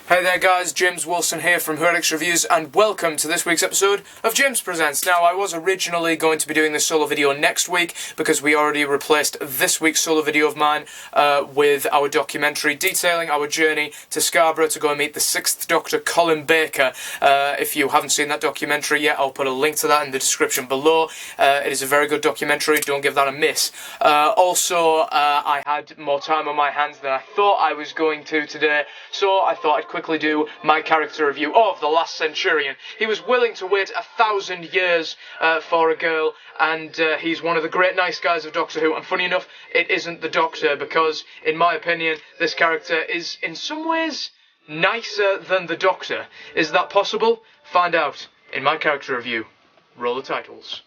Hey there guys, James Wilson here from Heretics Reviews, and welcome to this week's episode of James Presents. Now, I was originally going to be doing this solo video next week because we already replaced this week's solo video of mine with our documentary detailing our journey to Scarborough to go and meet the 6th Doctor Colin Baker. If you haven't seen that documentary yet, I'll put a link to that in the description below. It is a very good documentary, don't give that a miss. Also, I had more time on my hands than I thought I was going to today, so I thought I'd quickly do my character review of the Last Centurion. He was willing to wait 1,000 years for a girl, and he's one of the great nice guys of Doctor Who. And funny enough, it isn't the Doctor, because in my opinion this character is in some ways nicer than the Doctor. Is that possible? Find out in my character review. Roll the titles.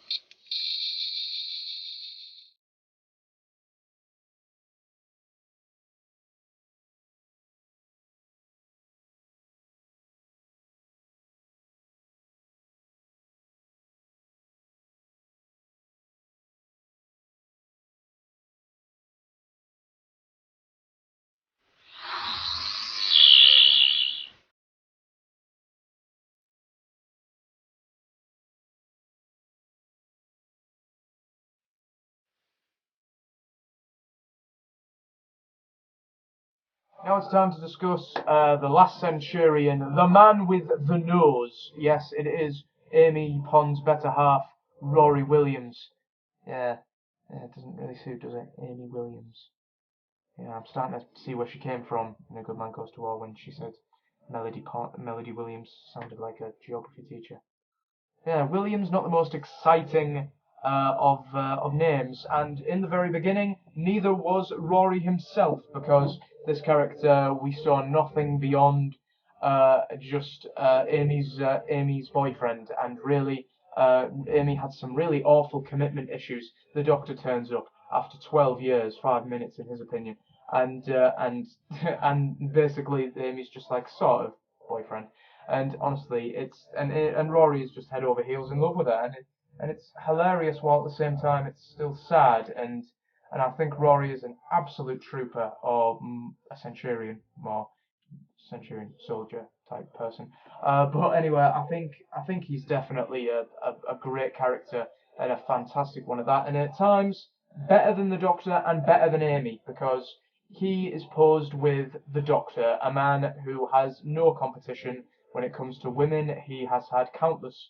Now it's time to discuss the Last Centurion, the man with the nose. Yes, it is Amy Pond's better half, Rory Williams. Yeah, it doesn't really suit, does it? Amy Williams. Yeah, I'm starting to see where she came from in A Good Man Goes to War when she said Melody Williams sounded like a geography teacher. Yeah, Williams, not the most exciting of names, and in the very beginning, neither was Rory himself, because this character we saw nothing beyond just Amy's boyfriend, and really Amy had some really awful commitment issues. The Doctor turns up after 12 years, 5 minutes in his opinion, and and basically Amy's just like sort of boyfriend. And honestly, and Rory is just head over heels in love with her, and it's hilarious while at the same time it's still sad. And I think Rory is an absolute trooper, or a centurion, more centurion soldier type person. But anyway, I think he's definitely a great character and a fantastic one at that, and at times better than the Doctor and better than Amy, because he is posed with the Doctor, a man who has no competition when it comes to women. He has had countless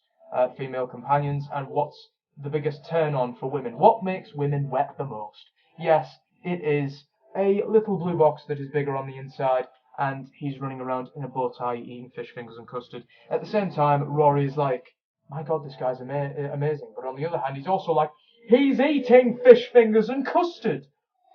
female companions, and what's the biggest turn-on for women? What makes women wet the most? Yes, it is a little blue box that is bigger on the inside, and he's running around in a bow tie eating fish fingers and custard. At the same time, Rory is like, my god, this guy's amazing. But on the other hand, he's also like, he's eating fish fingers and custard.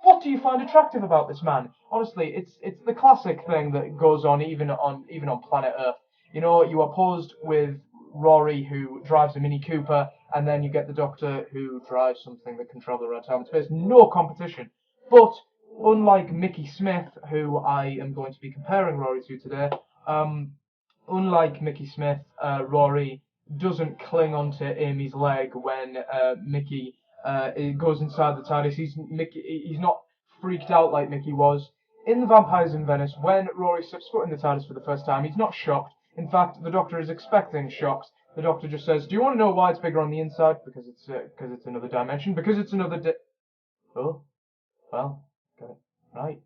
What do you find attractive about this man? Honestly, it's the classic thing that goes on even on planet Earth. You know, you are posed with Rory, who drives a Mini Cooper, and then you get the Doctor, who drives something that can travel around time in space. No competition. But unlike Mickey Smith, who I am going to be comparing Rory to today, unlike Mickey Smith, Rory doesn't cling onto Amy's leg when Mickey goes inside the TARDIS. He's not freaked out like Mickey was. In The Vampires in Venice, when Rory steps foot in the TARDIS for the first time, he's not shocked. In fact, the Doctor is expecting shocks. The Doctor just says, "Do you want to know why it's bigger on the inside? Because it's another dimension. Because it's another Oh, well, got it right."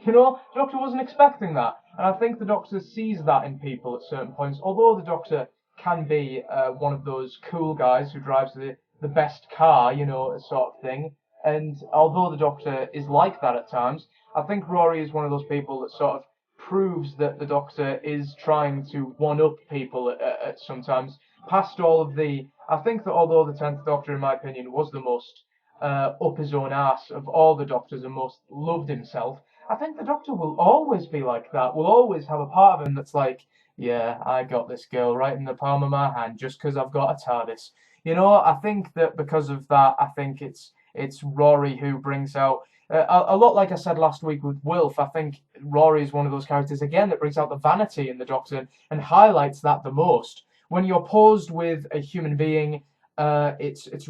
You know, the Doctor wasn't expecting that, and I think the Doctor sees that in people at certain points. Although the Doctor can be one of those cool guys who drives the best car, you know, sort of thing. And although the Doctor is like that at times, I think Rory is one of those people that sort of proves that the Doctor is trying to one-up people at sometimes. Past all of I think that although the 10th Doctor, in my opinion, was the most up his own arse of all the Doctors and most loved himself, I think the Doctor will always be like that. Will always have a part of him that's like, yeah, I got this girl right in the palm of my hand just because I've got a TARDIS. You know, I think that because of that, I think it's Rory who brings out a lot, like I said last week with Wilf. I think Rory is one of those characters again that brings out the vanity in the Doctor and highlights that the most. When you're posed with a human being, it's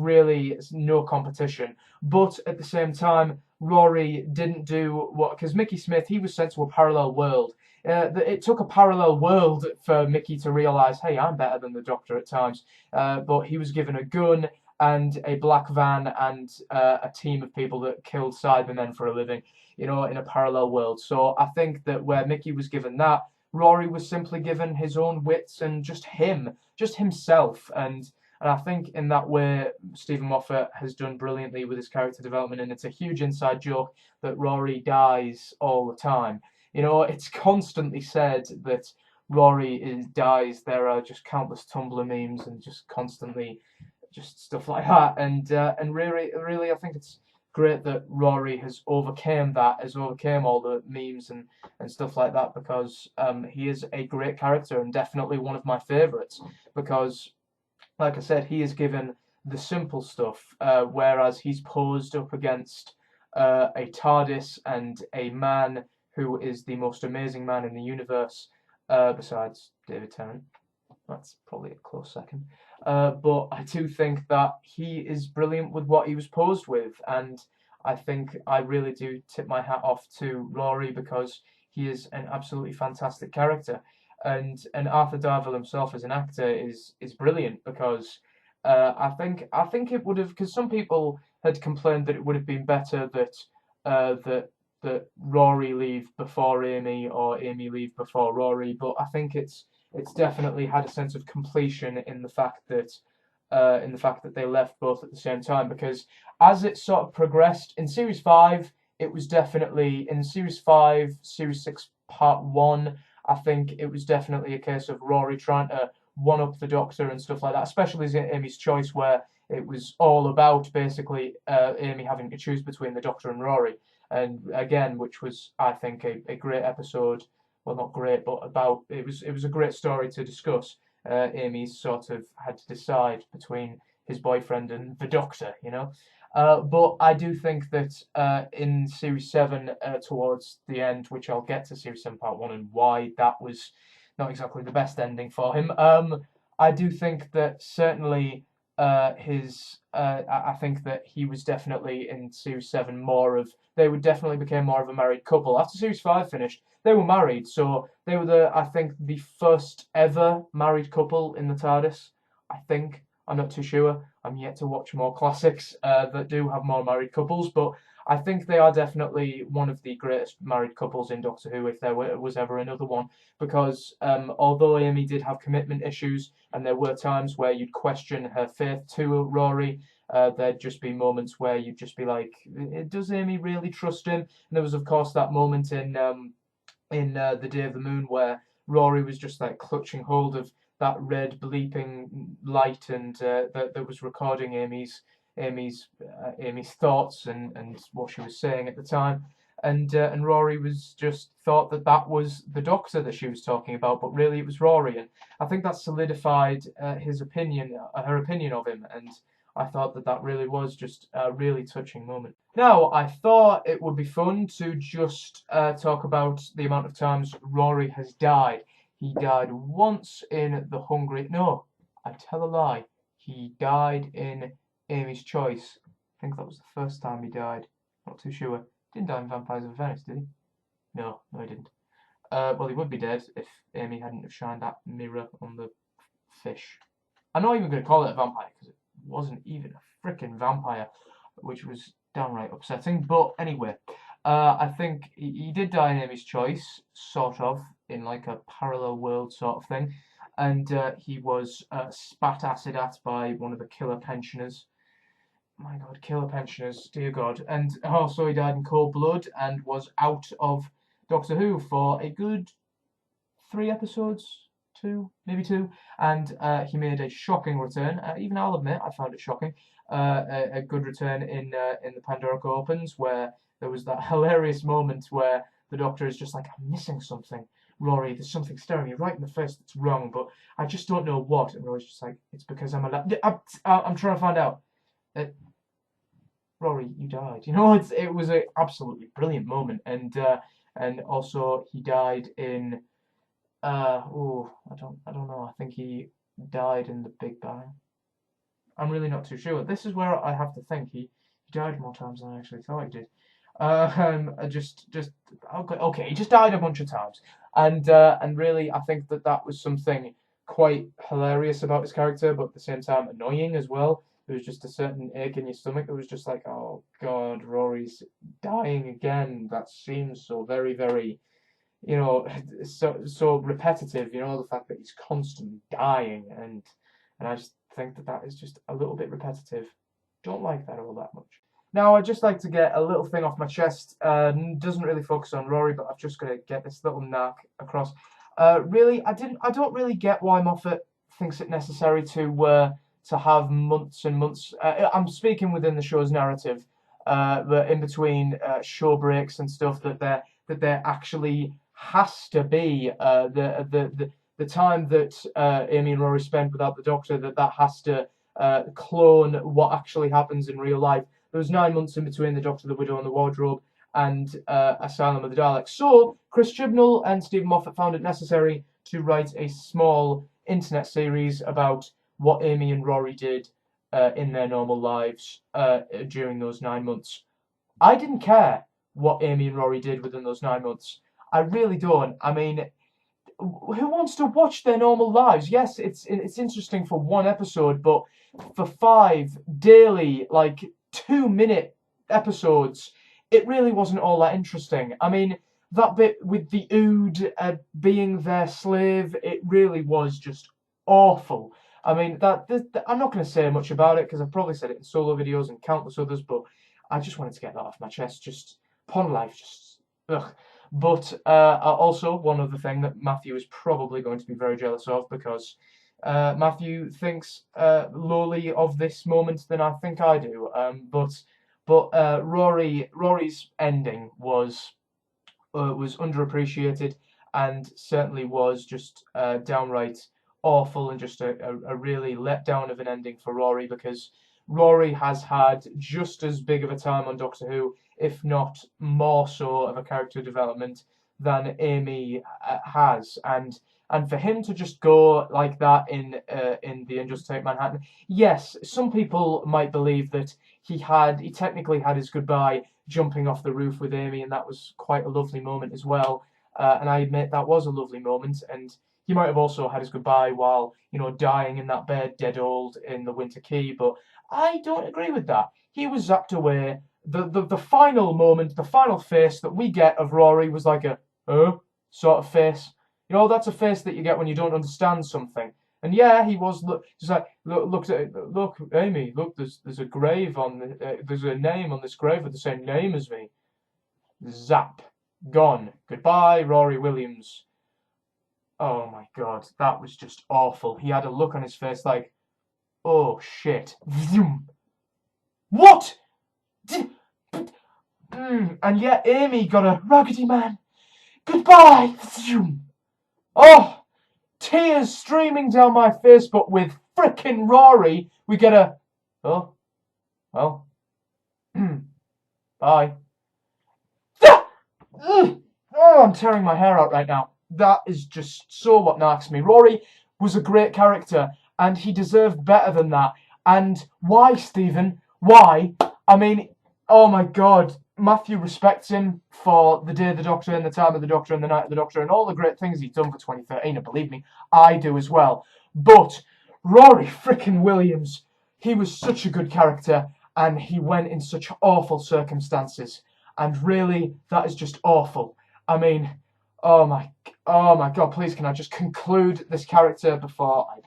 no competition. But at the same time, Rory didn't do what, because Mickey Smith, he was sent to a parallel world. It took a parallel world for Mickey to realise, hey, I'm better than the Doctor at times. But he was given a gun and a black van and a team of people that killed Cybermen for a living, you know, in a parallel world. So I think that where Mickey was given that, Rory was simply given his own wits and just himself. And I think in that way, Stephen Moffat has done brilliantly with his character development, and it's a huge inside joke that Rory dies all the time. You know, it's constantly said that dies. There are just countless Tumblr memes and just constantly just stuff like that. And really, I think it's great that Rory has overcame all the memes and stuff like that, because he is a great character and definitely one of my favourites, because like I said, he is given the simple stuff, whereas he's posed up against a TARDIS and a man who is the most amazing man in the universe, besides David Tennant. That's probably a close second. But I do think that he is brilliant with what he was posed with, and I think I really do tip my hat off to Rory, because he is an absolutely fantastic character. And Arthur Darvill himself as an actor is brilliant, because I think it would have, because some people had complained that it would have been better that Rory leave before Amy or Amy leave before Rory, but I think it's definitely had a sense of completion in the fact that they left both at the same time, because as it sort of progressed in Series 5, it was definitely in Series 5, Series 6, Part 1. I think it was definitely a case of Rory trying to one up the Doctor and stuff like that, especially as Amy's Choice, where it was all about basically Amy having to choose between the Doctor and Rory. And again, which was, I think, a great episode. Well, not great, but it was a great story to discuss. Amy sort of had to decide between his boyfriend and the Doctor, you know. But I do think that in Series 7, towards the end, which I'll get to Series 7 Part 1 and why that was not exactly the best ending for him, I do think that certainly I think that he was definitely in Series 7 they would definitely became more of a married couple. After Series 5 finished, they were married, so they were I think, the first ever married couple in the TARDIS, I think. I'm not too sure. I'm yet to watch more classics that do have more married couples, but I think they are definitely one of the greatest married couples in Doctor Who, if there was ever another one. Because although Amy did have commitment issues, and there were times where you'd question her faith to Rory, there'd just be moments where you'd just be like, does Amy really trust him? And there was, of course, that moment in The Day of the Moon where Rory was just like clutching hold of that red bleeping light, and that was recording Amy's thoughts and what she was saying at the time. And Rory was just thought that was the Doctor that she was talking about, but really it was Rory, and I think that solidified her opinion of him, and I thought that really was just a really touching moment. Now, I thought it would be fun to just talk about the amount of times Rory has died. He died once in The Hungry... No, I tell a lie. He died in Amy's Choice. I think that was the first time he died. Not too sure. Didn't die in Vampires of Venice, did he? No, he didn't. Well, he would be dead if Amy hadn't have shined that mirror on the fish. I'm not even going to call it a vampire, because it wasn't even a freaking vampire, which was downright upsetting. But anyway, I think he did die in Amy's Choice, sort of, in like a parallel world sort of thing. And he was spat acid at by one of the killer pensioners. My God, killer pensioners, dear God. And also he died in cold blood and was out of Doctor Who for a good 3 episodes, 2, maybe 2. And he made a shocking return. Even I'll admit, I found it shocking. A good return in the Pandora Opens, where there was that hilarious moment where the Doctor is just like, I'm missing something. Rory, there's something staring me right in the face that's wrong, but I just don't know what. And Rory's just like, it's because I'm I'm trying to find out. Rory, you died. You know, it was an absolutely brilliant moment, and also he died in I don't know. I think he died in the Big Bang. I'm really not too sure. This is where I have to think he died more times than I actually thought he did. Just okay. He just died a bunch of times, and really, I think that was something quite hilarious about his character, but at the same time annoying as well. There was just a certain ache in your stomach that was just like, oh God, Rory's dying again. That seems so very, very, so repetitive. The fact that he's constantly dying, and I just think that is just a little bit repetitive. Don't like that all that much. Now, I'd just like to get a little thing off my chest. Doesn't really focus on Rory, but I've just got to get this little knack across. Really, I don't really get why Moffat thinks it necessary to have months and months. I'm speaking within the show's narrative, but in between show breaks and stuff, that there actually has to be the time that Amy and Rory spend without the Doctor. That has to clone what actually happens in real life. There was 9 months in between The Doctor, the Widow, and the Wardrobe, and Asylum of the Daleks. So Chris Chibnall and Stephen Moffat found it necessary to write a small internet series about what Amy and Rory did in their normal lives during those 9 months. I didn't care what Amy and Rory did within those 9 months. I really don't. I mean, who wants to watch their normal lives? Yes, it's interesting for one episode, but for 5 daily, 2-minute episodes, it really wasn't all that interesting. I mean, that bit with the Ood being their slave, it really was just awful. I mean, I'm not going to say much about it because I've probably said it in solo videos and countless others, but I just wanted to get that off my chest. Just Pond Life, just ugh. But also, one other thing that Matthew is probably going to be very jealous of, because Matthew thinks lowly of this moment than I think I do. But Rory's ending was underappreciated, and certainly was just downright awful, and just a really letdown of an ending for Rory, because Rory has had just as big of a time on Doctor Who, if not more so of a character development than Amy has, and for him to just go like that in The Angels Take Manhattan, yes, some people might believe that he technically had his goodbye jumping off the roof with Amy, and that was quite a lovely moment as well. And I admit that was a lovely moment, and he might have also had his goodbye while, dying in that bed, dead old in the Winter Quay, but I don't agree with that. He was zapped away. The final moment, the final face that we get of Rory was like a sort of face. That's a face that you get when you don't understand something. And yeah, he was just like look, Amy, look, there's a grave on there's a name on this grave with the same name as me. Zap, gone. Goodbye, Rory Williams. Oh my God, that was just awful. He had a look on his face like, oh shit. What? And yet Amy got a Raggedy Man. Goodbye. Oh, tears streaming down my face, but with frickin' Rory, we get a, oh, well, bye. Oh, I'm tearing my hair out right now. That is just so what knocks me. Rory was a great character, and he deserved better than that. And why, Stephen? Why? I mean, oh my God. Matthew respects him for the day of the Doctor and the time of the Doctor and the night of the Doctor and all the great things he's done for 2013, and believe me, I do as well. But Rory frickin' Williams, he was such a good character, and he went in such awful circumstances. And really, that is just awful. I mean, oh my God, please can I just conclude this character before I burst?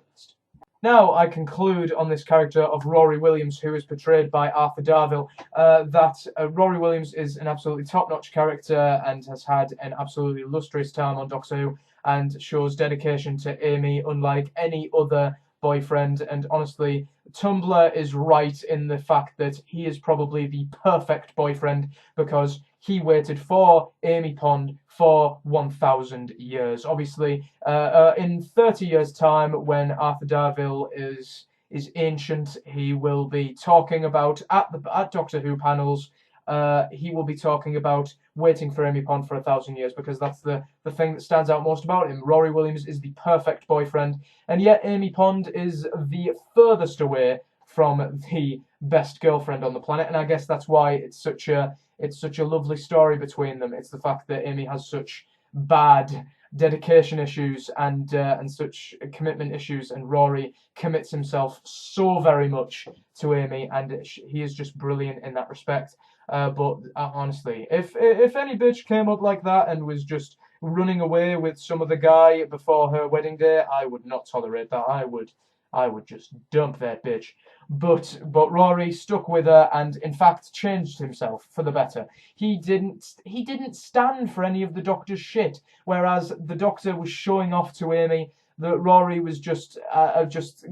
Now I conclude on this character of Rory Williams, who is portrayed by Arthur Darvill, that Rory Williams is an absolutely top-notch character and has had an absolutely illustrious time on Doctor Who, and shows dedication to Amy unlike any other boyfriend. And honestly, Tumblr is right in the fact that he is probably the perfect boyfriend, because he waited for Amy Pond for 1,000 years. Obviously, in 30 years' time, when Arthur Darvill is ancient, he will be talking about at Doctor Who panels. He will be talking about waiting for Amy Pond for 1,000 years, because that's the thing that stands out most about him. Rory Williams is the perfect boyfriend, and yet Amy Pond is the furthest away from the best girlfriend on the planet, and I guess that's why it's it's such a lovely story between them. It's the fact that Amy has such bad dedication issues and such commitment issues, and Rory commits himself so very much to Amy, and he is just brilliant in that respect. But honestly, if any bitch came up like that and was just running away with some other guy before her wedding day, I would not tolerate that. I would just dump that bitch. But Rory stuck with her and in fact changed himself for the better. He didn't stand for any of the Doctor's shit. Whereas the Doctor was showing off to Amy, that Rory was just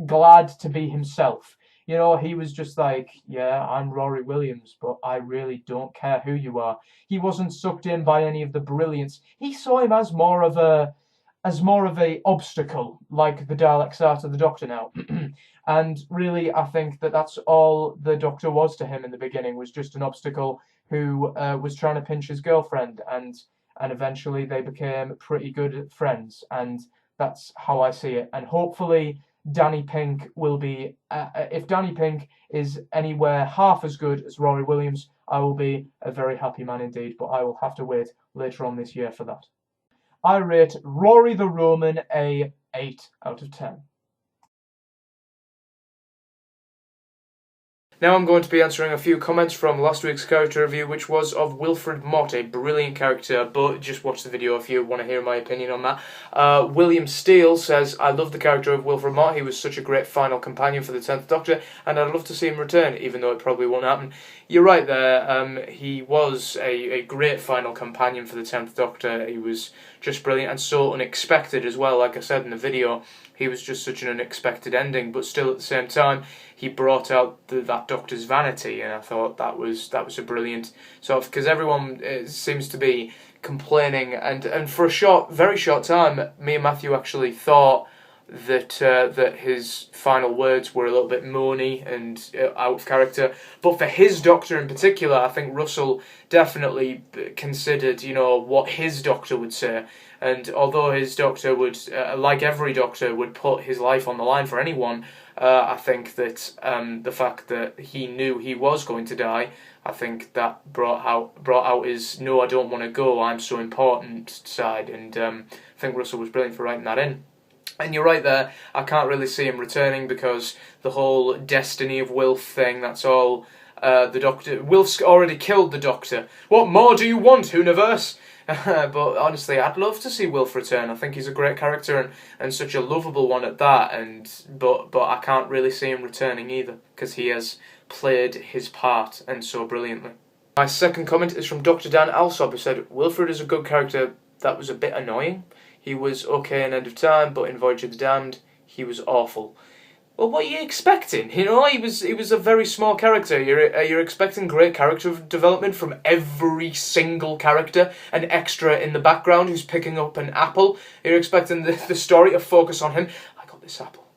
glad to be himself. You know, he was just like, yeah, I'm Rory Williams, but I really don't care who you are. He wasn't sucked in by any of the brilliance. He saw him as more of a obstacle, like the Daleks are to the Doctor now. And really, I think that that's all the Doctor was to him in the beginning, was just an obstacle who was trying to pinch his girlfriend, and eventually they became pretty good friends, and that's how I see it. And hopefully Danny Pink will be, if Danny Pink is anywhere half as good as Rory Williams, I will be a very happy man indeed, but I will have to wait later on this year for that. I rate Rory the Roman a 8 out of 10. Now I'm going to be answering a few comments from last week's character review, which was of Wilfred Mott, a brilliant character, but just watch the video if you want to hear my opinion on that. William Steele says, I love the character of Wilfred Mott. He was such a great final companion for the 10th Doctor, and I'd love to see him return, even though it probably won't happen. You're right there, he was a great final companion for the 10th Doctor. He was just brilliant and so unexpected as well. Like I said in the video, he was just such an unexpected ending, but still at the same time, he brought out that Doctor's vanity, and I thought that was a brilliant sort of, because everyone seems to be complaining, and for a very short time, me and Matthew actually thought that his final words were a little bit moany and out of character. But for his Doctor in particular, I think Russell definitely considered, what his Doctor would say. And although his Doctor would, like every Doctor, would put his life on the line for anyone, I think that the fact that he knew he was going to die, I think that brought out his "no, I don't want to go, I'm so important" side, and I think Russell was brilliant for writing that in. And you're right there, I can't really see him returning because the whole destiny of Wilf thing, that's all the Doctor... Wilf's already killed the Doctor. What more do you want, Universe? But honestly, I'd love to see Wilf return. I think he's a great character and such a lovable one at that. But I can't really see him returning either, because he has played his part and so brilliantly. My second comment is from Dr. Dan Alsop, who said, Wilfred is a good character that was a bit annoying. He was okay in End of Time, but in Voyage of the Damned, he was awful. Well, what are you expecting? He was a very small character. You're expecting great character development from every single character, an extra in the background who's picking up an apple. You're expecting the story to focus on him. I got this apple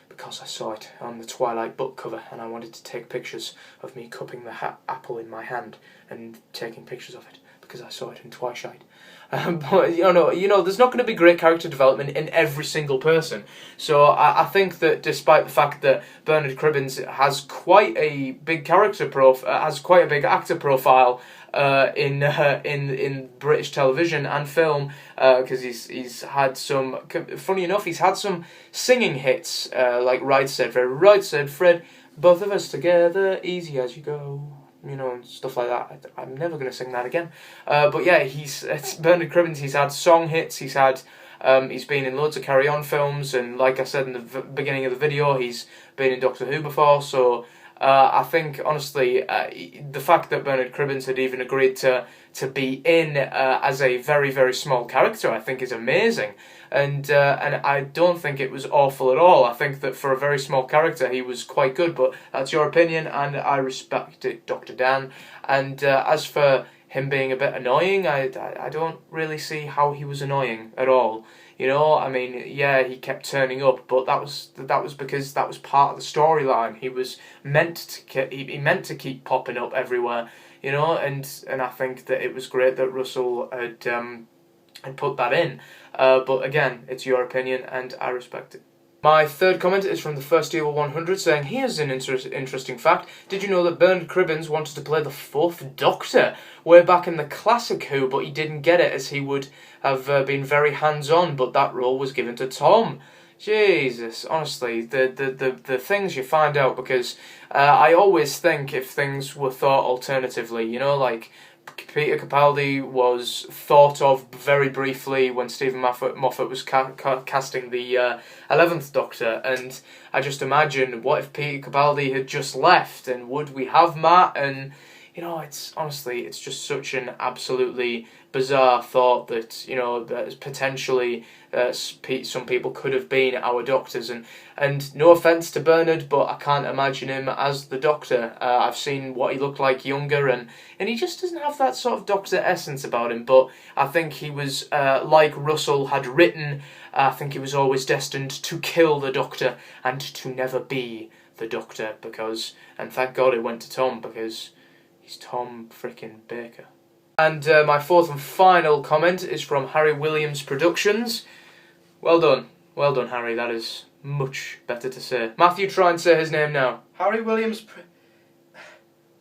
because I saw it on the Twilight book cover, and I wanted to take pictures of me cupping the apple in my hand and taking pictures of it because I saw it in Twilight. But there's not going to be great character development in every single person. So I think that despite the fact that Bernard Cribbins has quite a big has quite a big actor profile in British television and film, because he's had some. Funny enough, he's had some singing hits like "Right Said Fred," "Right Said Fred," "Both of Us Together," "Easy as You Go." And stuff like that. I'm never going to sing that again. But yeah, it's Bernard Cribbins. He's had song hits. He's been in loads of Carry On films, and like I said in the beginning of the video, he's been in Doctor Who before. So I think honestly, the fact that Bernard Cribbins had even agreed to be in as a very, very small character, I think is amazing. And I don't think it was awful at all. I think that for a very small character, he was quite good. But that's your opinion, and I respect it, Dr. Dan. And as for him being a bit annoying, I don't really see how he was annoying at all. I mean, yeah, he kept turning up, but that was because that was part of the storyline. He was meant to keep popping up everywhere, and I think that it was great that Russell had put that in. But again, it's your opinion, and I respect it. My third comment is from the First Evil 100 saying, here's an interesting fact. Did you know that Bernard Cribbins wanted to play the Fourth Doctor way back in the classic Who, but he didn't get it as he would have been very hands-on, but that role was given to Tom. Jesus, honestly, the things you find out, because I always think if things were thought alternatively, you know, like Peter Capaldi was thought of very briefly when Stephen Moffat was casting the 11th Doctor, and I just imagine, what if Peter Capaldi had just left, and would we have Matt? And, you know, it's honestly, it's just such an absolutely bizarre thought that, you know, that potentially some people could have been our Doctors, and no offence to Bernard, but I can't imagine him as the Doctor. I've seen what he looked like younger, and he just doesn't have that sort of Doctor essence about him, but I think he was, like Russell had written, I think he was always destined to kill the Doctor and to never be the Doctor, because, and thank God it went to Tom, because he's Tom frickin' Baker. And my fourth and final comment is from Harry Williams Productions. Well done, Harry, that is much better to say. Matthew, try and say his name now. Harry Williams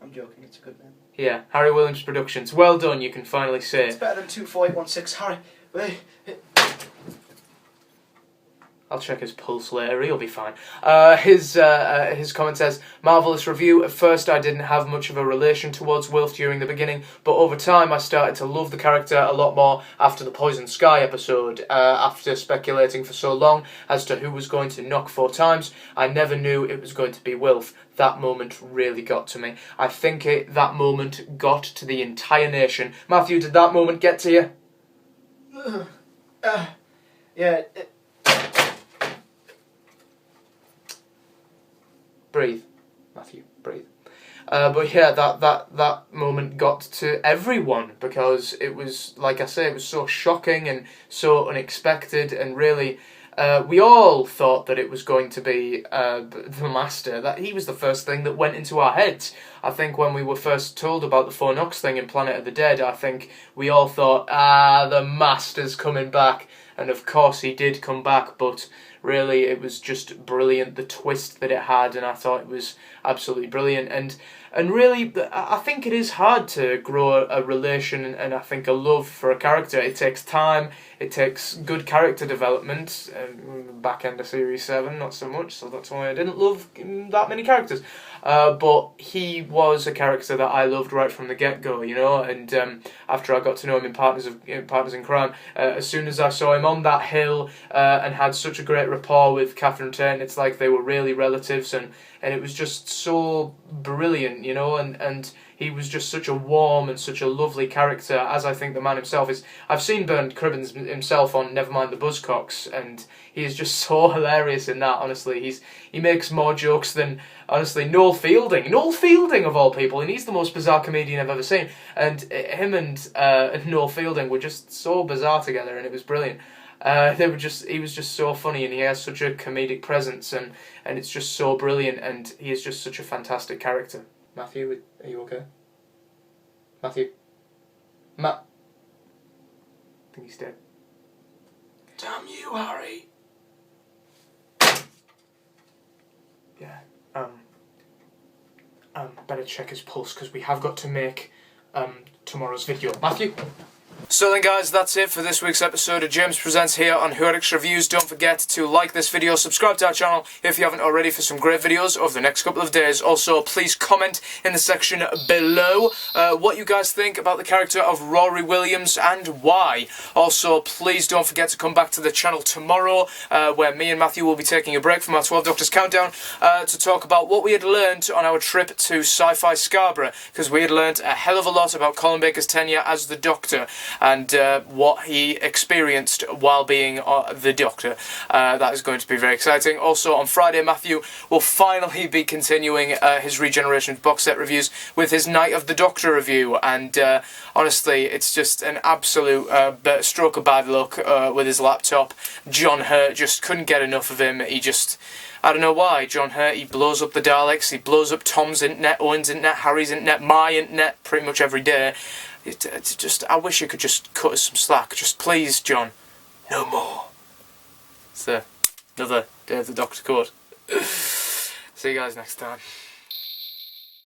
I'm joking, it's a good name. Yeah, Harry Williams Productions. Well done, you can finally say it. It's better than 24816, Harry. I'll check his pulse later, he'll be fine. His comment says, marvellous review. At first I didn't have much of a relation towards Wilf during the beginning, but over time I started to love the character a lot more after the Poison Sky episode. After speculating for so long as to who was going to knock 4 times, I never knew it was going to be Wilf. That moment really got to me. I think that moment got to the entire nation. Matthew, did that moment get to you? Yeah. Breathe, Matthew, breathe. But yeah, that moment got to everyone, because it was, like I say, it was so shocking and so unexpected, and really, we all thought that it was going to be the Master, that he was the first thing that went into our heads. I think when we were first told about the Phonox thing in Planet of the Dead, I think we all thought, the Master's coming back, and of course he did come back, but really, it was just brilliant, the twist that it had, and I thought it was absolutely brilliant. And really, I think it is hard to grow a relation and I think a love for a character. It takes time, it takes good character development. Back end of Series 7, not so much, so that's why I didn't love that many characters. But he was a character that I loved right from the get-go, you know, and after I got to know him in Partners in Crime, as soon as I saw him on that hill and had such a great rapport with Catherine Tate, it's like they were really relatives, and it was just so brilliant, you know, and he was just such a warm and such a lovely character, as I think the man himself is. I've seen Bernard Cribbins himself on Nevermind the Buzzcocks, and he is just so hilarious in that, honestly. He makes more jokes than, honestly, Noel Fielding. Noel Fielding, of all people, and he's the most bizarre comedian I've ever seen. And him and Noel Fielding were just so bizarre together, and it was brilliant. He was just so funny, and he has such a comedic presence, and it's just so brilliant, and he is just such a fantastic character. Matthew, are you okay? Matthew? I think he's dead. Damn you, Harry. Yeah, better check his pulse, because we have got to make tomorrow's video. Matthew? So then guys, that's it for this week's episode of James Presents here on Who Addicts Reviews. Don't forget to like this video, subscribe to our channel if you haven't already for some great videos over the next couple of days. Also, please comment in the section below what you guys think about the character of Rory Williams and why. Also, please don't forget to come back to the channel tomorrow where me and Matthew will be taking a break from our 12 Doctors Countdown to talk about what we had learned on our trip to Sci-Fi Scarborough, because we had learned a hell of a lot about Colin Baker's tenure as the Doctor and what he experienced while being the Doctor. That is going to be very exciting. Also, on Friday, Matthew will finally be continuing his Regenerations box set reviews with his Night of the Doctor review, and honestly, it's just an absolute stroke of bad luck with his laptop. John Hurt just couldn't get enough of him. He just... I don't know why. John Hurt, he blows up the Daleks, he blows up Tom's internet, Owen's internet, Harry's internet, my internet, pretty much every day. It's just, I wish you could just cut us some slack. Just please, John, no more. So, another Day of the Doctor Code. See you guys next time.